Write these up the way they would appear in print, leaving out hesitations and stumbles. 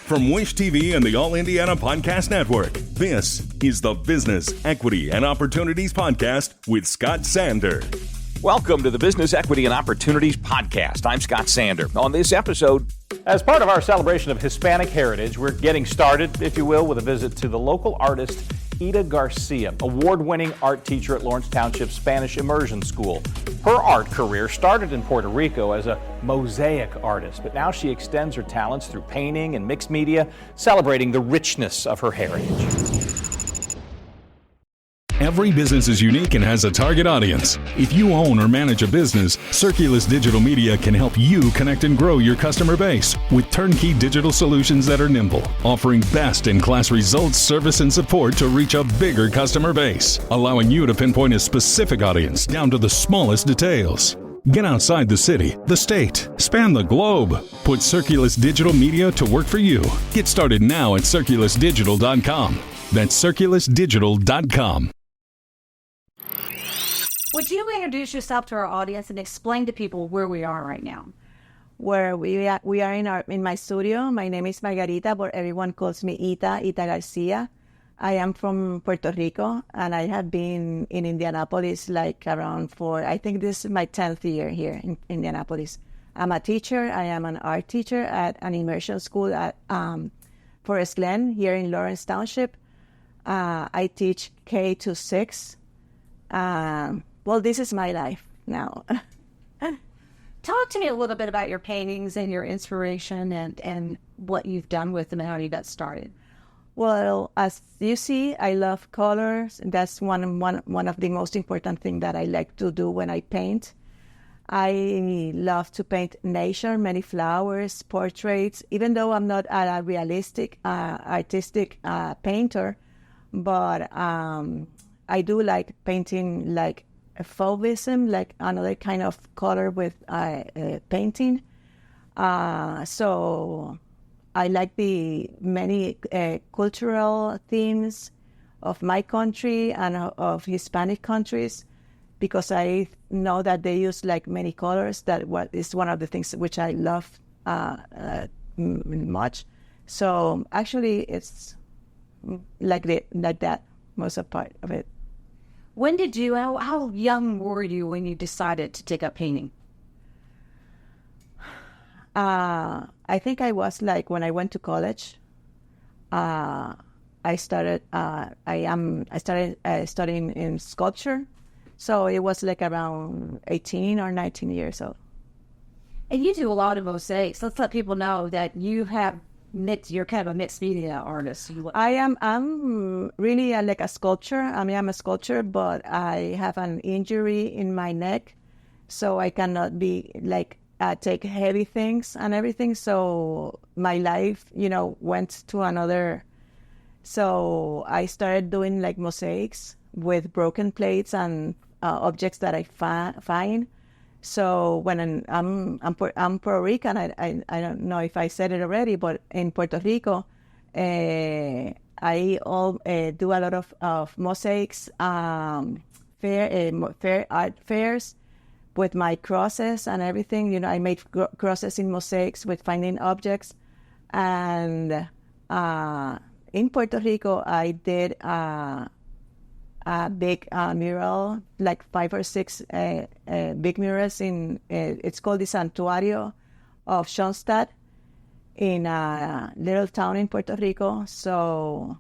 From Wish TV and the All Indiana Podcast Network, this is the Business, Equity, and Opportunities Podcast with Scott Sander. Welcome to the Business, Equity, and Opportunities Podcast. I'm Scott Sander. On this episode, as part of our celebration of Hispanic heritage, we're getting started, if you will, with a visit to the local artist, Ita Garcia, award-winning art teacher at Lawrence Township Spanish Immersion School. Her art career started in Puerto Rico as a mosaic artist, but now she extends her talents through painting and mixed media, celebrating the richness of her heritage. Every business is unique and has a target audience. If you own or manage a business, Circulus Digital Media can help you connect and grow your customer base with turnkey digital solutions that are nimble, offering best-in-class results, service, and support to reach a bigger customer base, allowing you to pinpoint a specific audience down to the smallest details. Get outside the city, the state, span the globe. Put Circulus Digital Media to work for you. Get started now at circulusdigital.com. That's circulusdigital.com. Would you introduce yourself to our audience and explain to people where we are right now? Where we are in my studio. My name is Margarita, but everyone calls me Ita Garcia. I am from Puerto Rico, and I have been in Indianapolis like around I think this is my 10th year here in Indianapolis. I'm a teacher. I am an art teacher at an immersion school at Forest Glen here in Lawrence Township. I teach K to 6. Well, this is my life now. Talk to me a little bit about your paintings and your inspiration and what you've done with them and how you got started. Well, as you see, I love colors. That's one of the most important things that I like to do when I paint. I love to paint nature, many flowers, portraits, even though I'm not a realistic, artistic painter, but I do like painting like a fauvism, like another kind of color with painting. So I like the many cultural themes of my country and of Hispanic countries, because I know that they use like many colors. That is one of the things which I love much. So actually it's like that, most of part of it. When did how young were you when you decided to take up painting? I think I was like when I went to college. I started studying in sculpture, so it was like around 18 or 19 years old. And you do a lot of mosaics. Let's let people know that you're kind of a mixed media artist. I'm really like a sculptor. I mean, I'm a sculptor, but I have an injury in my neck, so I cannot be like take heavy things and everything. So my life, went to another. So I started doing like mosaics with broken plates and objects that I find. So when I'm Puerto Rican, I don't know if I said it already, but in Puerto Rico, I do a lot of mosaics, fair art fairs with my crosses and everything. I made crosses in mosaics with finding objects. And in Puerto Rico, I did a big mural, like 5 or 6 big murals in, it's called the Santuario of Schoenstatt in a little town in Puerto Rico. So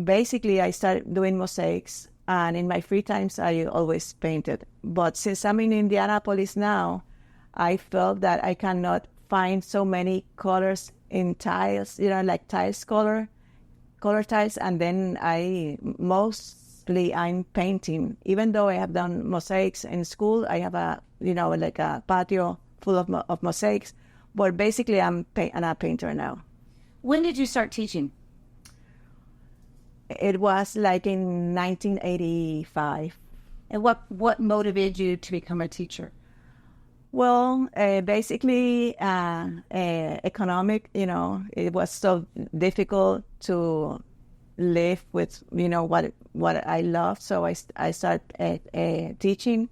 basically I started doing mosaics, and in my free times I always painted. But since I'm in Indianapolis now, I felt that I cannot find so many colors in tiles, like tiles color tiles, and then I'm painting. Even though I have done mosaics in school, I have like a patio full of mosaics, but basically I'm a painter now. When did you start teaching? It was like in 1985. And what motivated you to become a teacher? Well, basically economic, it was so difficult to live with, what I love. So I started teaching,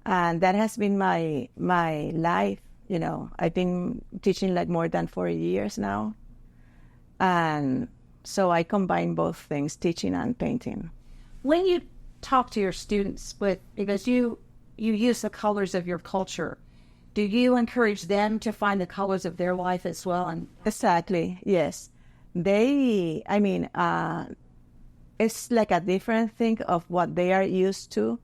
and that has been my life. I've been teaching like more than 4 years now. And so I combine both things, teaching and painting. When you talk to your students because you use the colors of your culture, do you encourage them to find the colors of their life as well? And Exactly, yes. It's like a different thing of what they are used to,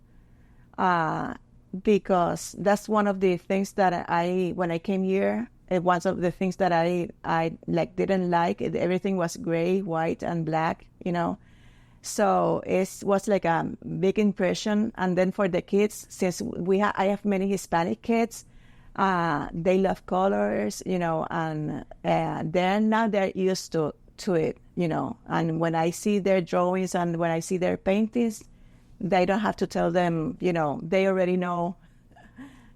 because that's one of the things that when I came here, one of the things that I didn't like. Everything was gray, white, and black, So it was like a big impression. And then for the kids, since I have many Hispanic kids, they love colors, and they're used to it, And when I see their drawings and when I see their paintings, they don't have to tell them, they already know.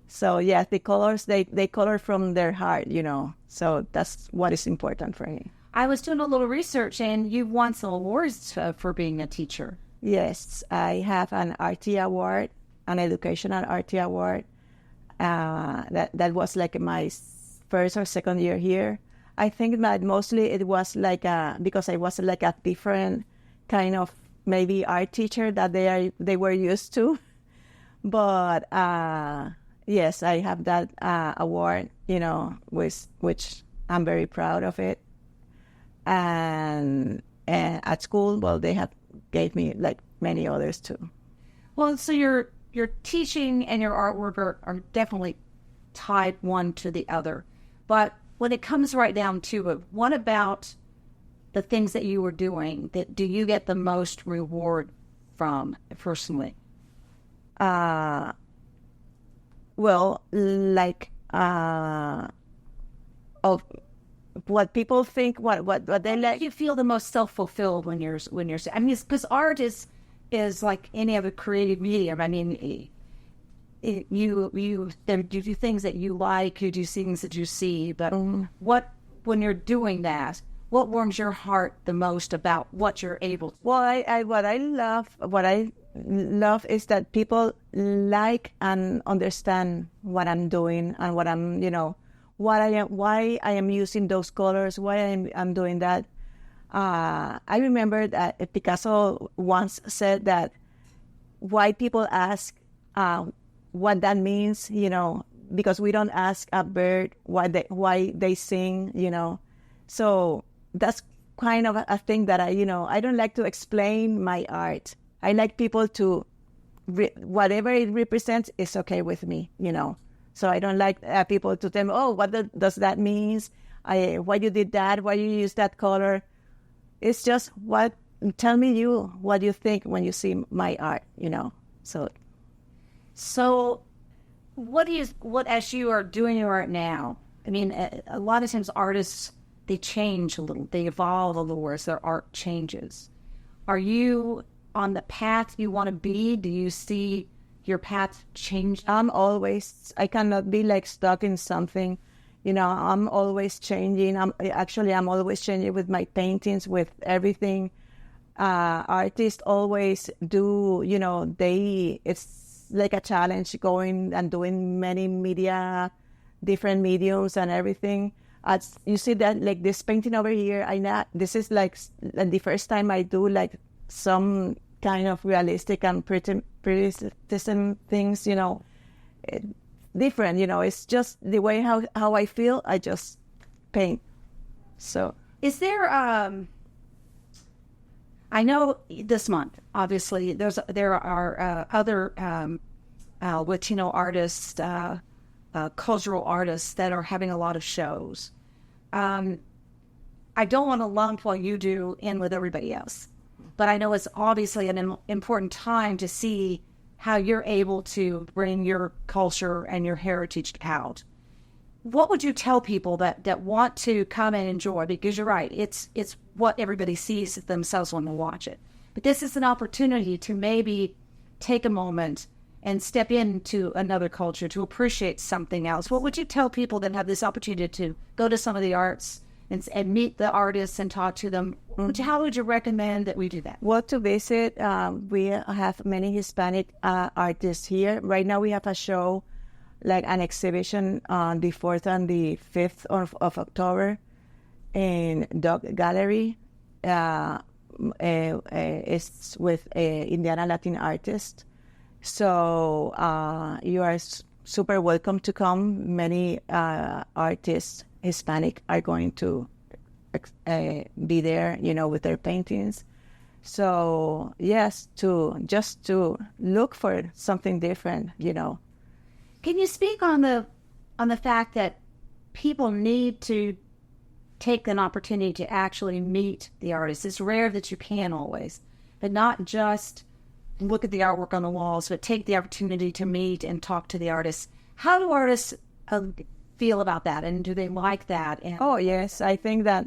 So yeah, the colors, they color from their heart, So that's what is important for me. I was doing a little research, and you've won some awards for being a teacher. Yes, I have an RT award, an educational RT award. That was like my first or second year here. I think that mostly it was because I was like a different kind of maybe art teacher that they were used to. But yes, I have that award, which I'm very proud of it. And at school, well, they have gave me like many others too. Well, so your teaching and your artwork are definitely tied one to the other. But when it comes right down to it, what about the things that you were doing that do you get the most reward from personally? Well, of what people think, what they like. You feel the most self-fulfilled when you're. I mean, because art is like any other creative medium. I mean, you do things that you like, you do things that you see. But when you're doing that, what warms your heart the most about what you're able to? Well, what I love is that people like and understand what I'm doing and what I'm, why I am using those colors, why I'm doing that. I remember that Picasso once said that why people ask what that means, because we don't ask a bird why they sing, So that's kind of a thing that I don't like to explain my art. I like people to, whatever it represents is okay with me, So I don't like people to tell me, oh, what does that mean? Why you did that? Why you use that color? It's just tell me what you think when you see my art, So what as you are doing your art now, I mean, a lot of times artists, they change a little, they evolve a little as their art changes. Are you on the path you want to be? Do you see your path change? I cannot be stuck in something. I'm always changing. I'm always changing with my paintings, with everything. Artists always do, it's like a challenge going and doing many different mediums and everything. You see that, this painting over here, this is the first time I do some kind of realistic and pretty things, different, it's just the way how I feel, I just paint. So is there I know this month, obviously, there are other Latino artists, cultural artists that are having a lot of shows. I don't want to lump what you do in with everybody else, but I know it's obviously an important time to see how you're able to bring your culture and your heritage out. What would you tell people that want to come and enjoy? Because you're right, it's what everybody sees themselves when they watch it. But this is an opportunity to maybe take a moment and step into another culture, to appreciate something else. What would you tell people that have this opportunity to go to some of the arts and meet the artists and talk to them? How would you recommend that we do that? Well, to visit, we have many Hispanic artists here. Right now we have a show, an exhibition on the 4th and the 5th of October. in Dog Gallery. It's with Indiana Latin artist. So you are super welcome to come. Many artists, Hispanic, are going to be there, with their paintings. So yes, just to look for something different, Can you speak on the fact that people need to take an opportunity to actually meet the artists? It's rare that you can always, but not just look at the artwork on the walls, but take the opportunity to meet and talk to the artists. How do artists feel about that, and do they like that? Oh yes, I think that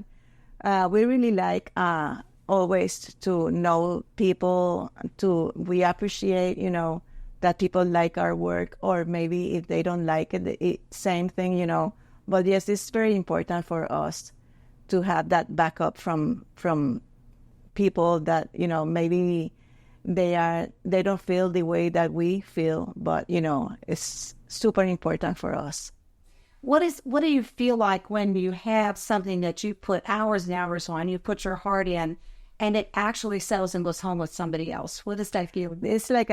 we really like always to know people. We appreciate, that people like our work, or maybe if they don't like it, same thing, But yes, it's very important for us to have that backup from people that, maybe they don't feel the way that we feel, but it's super important for us. What do you feel like when you have something that you put hours and hours on, you put your heart in, and it actually sells and goes home with somebody else? What does that feel? It's like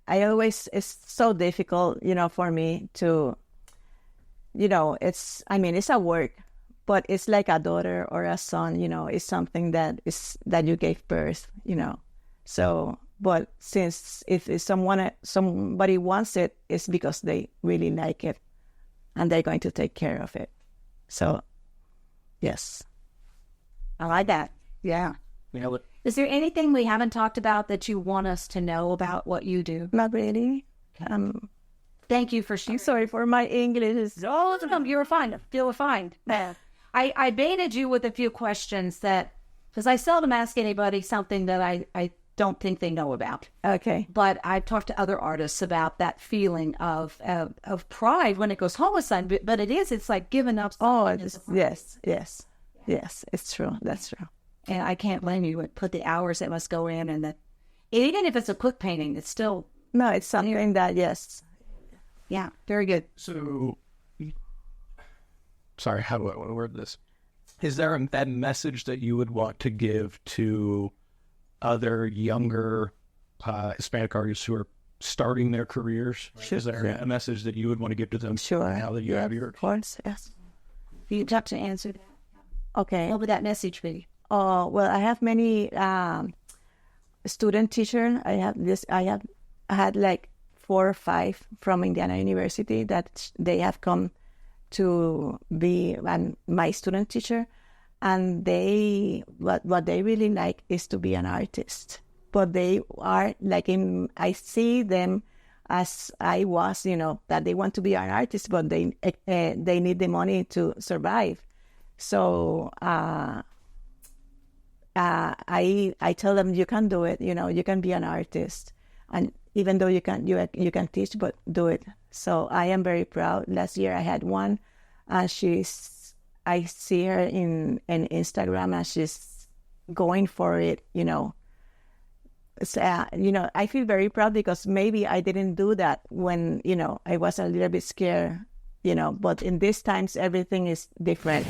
it's so difficult, for me to, it's a work, but it's like a daughter or a son, it's something that you gave birth, So, but since if somebody wants it, it's because they really like it, and they're going to take care of it. So, yes. I like that. Yeah. Is there anything we haven't talked about that you want us to know about what you do? Not really. Thank you for sharing. I'm sorry for my English. Oh, you were fine. You were fine. I baited you with a few questions because I seldom ask anybody something that I don't think they know about. Okay. But I've talked to other artists about that feeling of pride when it goes home with something. But it's like giving up. Oh, yes. It's true. That's true. And I can't blame you. Put the hours that must go in, and even if it's a quick painting, it's still. No, it's something that, yes. Yeah, very good. So, sorry, how do I want to word this? Is there that message that you would want to give to other younger Hispanic artists who are starting their careers? Sure. Is there a message that you would want to give to them? Sure. Now that you have your... Of course, yes. You'd have to answer that. Okay. What would that message be? Oh, well, I have many student teachers. I had like 4 or 5 from Indiana University that they have come to be my student teacher, and what they really like is to be an artist. But they are like I see them as I was, that they want to be an artist, but they need the money to survive. So I tell them, you can do it. You can be an artist, and even though you can teach, but do it. So I am very proud. Last year I had one, and I see her in Instagram, and she's going for it. So, I feel very proud because maybe I didn't do that when I was a little bit scared. But in these times everything is different.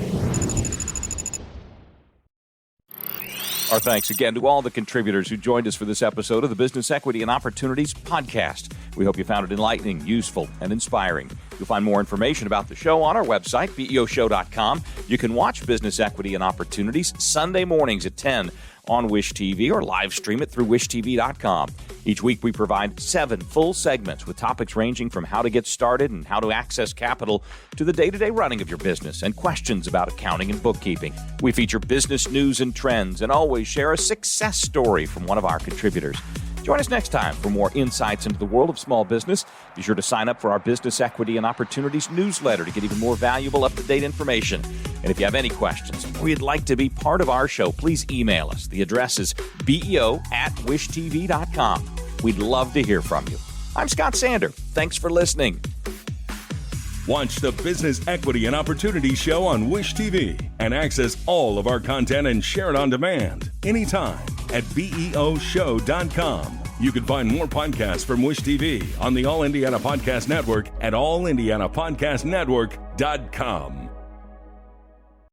Our thanks again to all the contributors who joined us for this episode of the Business Equity and Opportunities podcast. We hope you found it enlightening, useful, and inspiring. You'll find more information about the show on our website, BEOshow.com. You can watch Business Equity and Opportunities Sunday mornings at 10 on Wish TV or live stream it through wishtv.com. Each week we provide 7 full segments with topics ranging from how to get started and how to access capital to the day-to-day running of your business and questions about accounting and bookkeeping. We feature business news and trends and always share a success story from one of our contributors. Join us next time for more insights into the world of small business. Be sure to sign up for our Business Equity and Opportunities newsletter to get even more valuable, up-to-date information. And if you have any questions or you'd like to be part of our show, please email us. The address is beo@wishtv.com. We'd love to hear from you. I'm Scott Sander. Thanks for listening. Watch the Business Equity and Opportunity Show on Wish TV and access all of our content and share it on demand anytime at BEOshow.com. You can find more podcasts from Wish TV on the All Indiana Podcast Network at allindianapodcastnetwork.com.